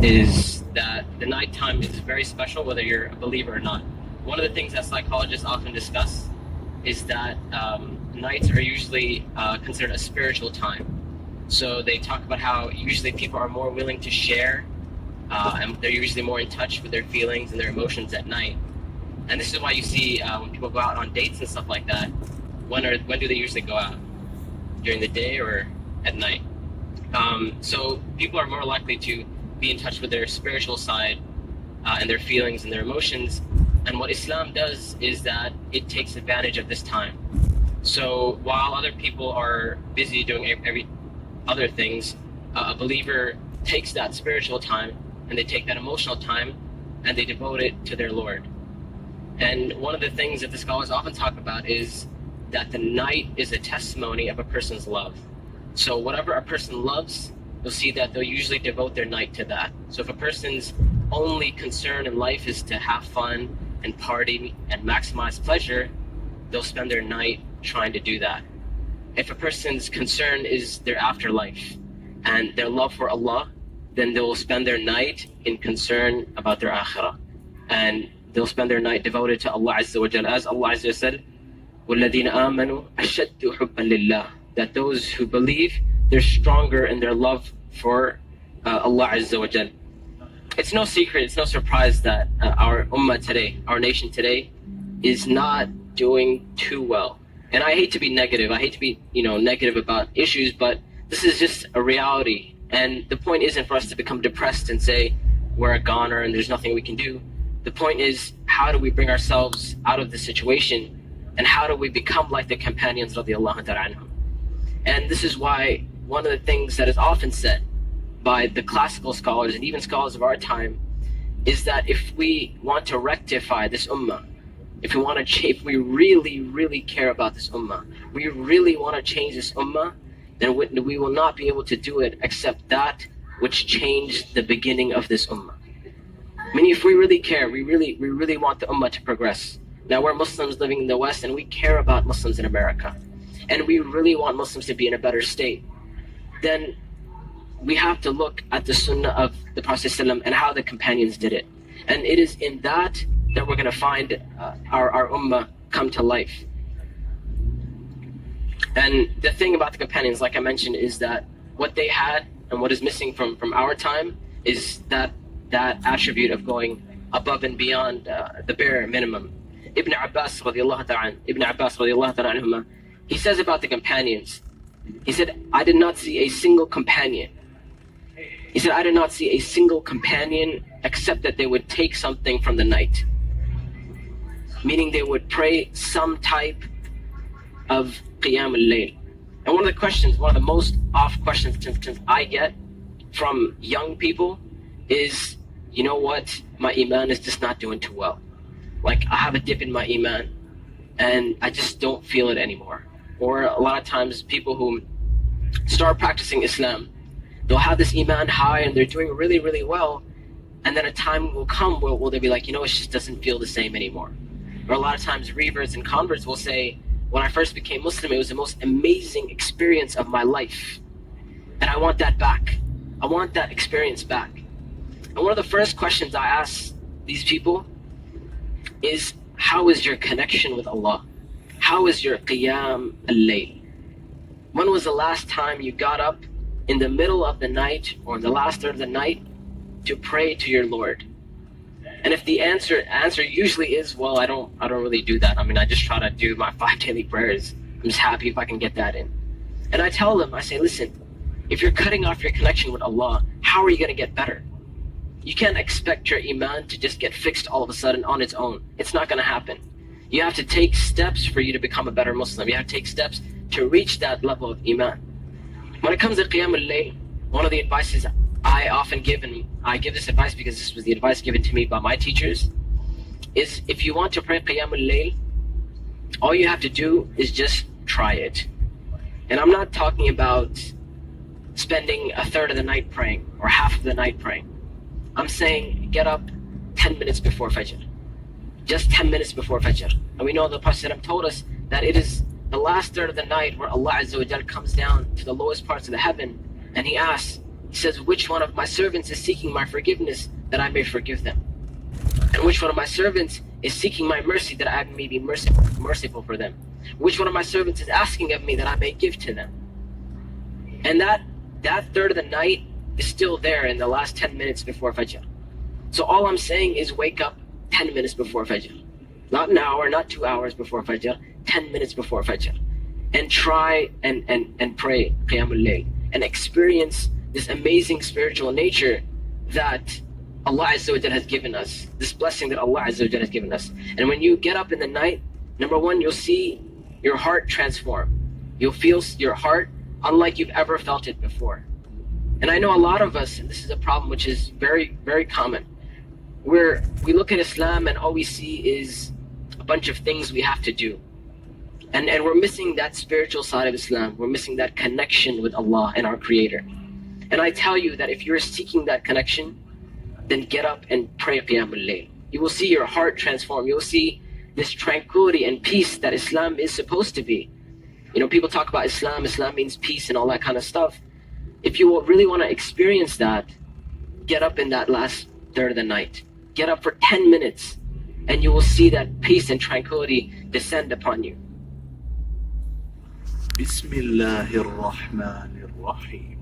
is that the nighttime is very special, whether you're a believer or not. One of the things that psychologists often discuss is that nights are usually considered a spiritual time. So they talk about how usually people are more willing to share, and they're usually more in touch with their feelings and their emotions at night. And this is why you see when people go out on dates and stuff like that, when do they usually go out? During the day or at night? So people are more likely to be in touch with their spiritual side and their feelings and their emotions. And what Islam does is that it takes advantage of this time. So while other people are busy doing every other things, a believer takes that spiritual time and they take that emotional time and they devote it to their Lord. And one of the things that the scholars often talk about is that the night is a testimony of a person's love. So whatever a person loves, you'll see that they'll usually devote their night to that. So if a person's only concern in life is to have fun and party and maximize pleasure, they'll spend their night trying to do that. If a person's concern is their afterlife and their love for Allah, then they'll spend their night in concern about their akhirah. And they'll spend their night devoted to Allah Azza wa Jal. As Allah Azza wa said, وَالَّذِينَ آمَنُوا أَشَدُّ حُبًّا لِلَّهِ, that those who believe, they're stronger in their love for Allah Azza wa Jal. It's no secret, it's no surprise that our ummah today, our nation today, is not doing too well. And I hate to be negative, I hate to be negative about issues, but this is just a reality. And the point isn't for us to become depressed and say we're a goner and there's nothing we can do. The point is, how do we bring ourselves out of this situation, and how do we become like the companions radiallahu ta'ala anhum? And this is why one of the things that is often said by the classical scholars and even scholars of our time is that if we want to rectify this ummah, if we really care about this ummah, we really want to change this ummah, then we will not be able to do it except that which changed the beginning of this ummah. I mean, if we really care, we really want the ummah to progress. Now we're Muslims living in the West and we care about Muslims in America, and we really want Muslims to be in a better state, then we have to look at the sunnah of the Prophet ﷺ and how the companions did it. And it is in that we're going to find our ummah come to life. And the thing about the companions, like I mentioned, is that what they had and what is missing from our time is that attribute of going above and beyond the bare minimum. Ibn Abbas radiallahu ta'ala anhuma, he says about the companions, he said, I did not see a single companion. He said, I did not see a single companion except that they would take something from the night. Meaning they would pray some type of Qiyam al-Layl. And one of the most oft questions I get from young people is, you know what, my iman is just not doing too well. Like, I have a dip in my iman and I just don't feel it anymore. Or a lot of times people who start practicing Islam, they'll have this iman high and they're doing really, really well, and then a time will come where they'll be like, it just doesn't feel the same anymore. Or a lot of times reverts and converts will say, when I first became Muslim, it was the most amazing experience of my life, and I want that back. I want that experience back. And one of the first questions I ask these people is, how is your connection with Allah? How is your Qiyam al-Layl? When was the last time you got up in the middle of the night or in the last third of the night to pray to your Lord? And if the answer usually is, well, I don't really do that. I mean, I just try to do my 5 daily prayers. I'm just happy if I can get that in. And I tell them, I say, listen, if you're cutting off your connection with Allah, how are you going to get better? You can't expect your iman to just get fixed all of a sudden on its own. It's not going to happen. You have to take steps for you to become a better Muslim. You have to take steps to reach that level of iman. When it comes to Qiyam al-Layl, one of the advices I often give, and I give this advice because this was the advice given to me by my teachers, is if you want to pray Qiyam al-Layl, all you have to do is just try it. And I'm not talking about spending a third of the night praying or half of the night praying. I'm saying get up 10 minutes before Fajr. Just 10 minutes before Fajr. And we know the Prophet told us that it is the last third of the night where Allah Azza wa Jal comes down to the lowest parts of the heaven and He asks, He says, which one of my servants is seeking my forgiveness that I may forgive them? And which one of my servants is seeking my mercy that I may be merciful for them? Which one of my servants is asking of me that I may give to them? And that third of the night is still there in the last 10 minutes before Fajr. So all I'm saying is wake up 10 minutes before Fajr. Not an hour, not 2 hours before Fajr, 10 minutes before Fajr. And try and pray Qiyamul Layl and experience this amazing spiritual nature that Allah Azza wa Jalla has given us, this blessing that Allah Azza wa Jalla has given us. And when you get up in the night, number one, you'll see your heart transform. You'll feel your heart unlike you've ever felt it before. And I know a lot of us, and this is a problem which is very, very common, where we look at Islam and all we see is a bunch of things we have to do. And we're missing that spiritual side of Islam. We're missing that connection with Allah and our Creator. And I tell you that if you're seeking that connection, then get up and pray Qiyamul Layl. You will see your heart transform. You will see this tranquility and peace that Islam is supposed to be. You know, people talk about Islam means peace and all that kind of stuff. If you really want to experience that, get up in that last third of the night. Get up for 10 minutes and you will see that peace and tranquility descend upon you. Bismillahir Rahmanir Rahim.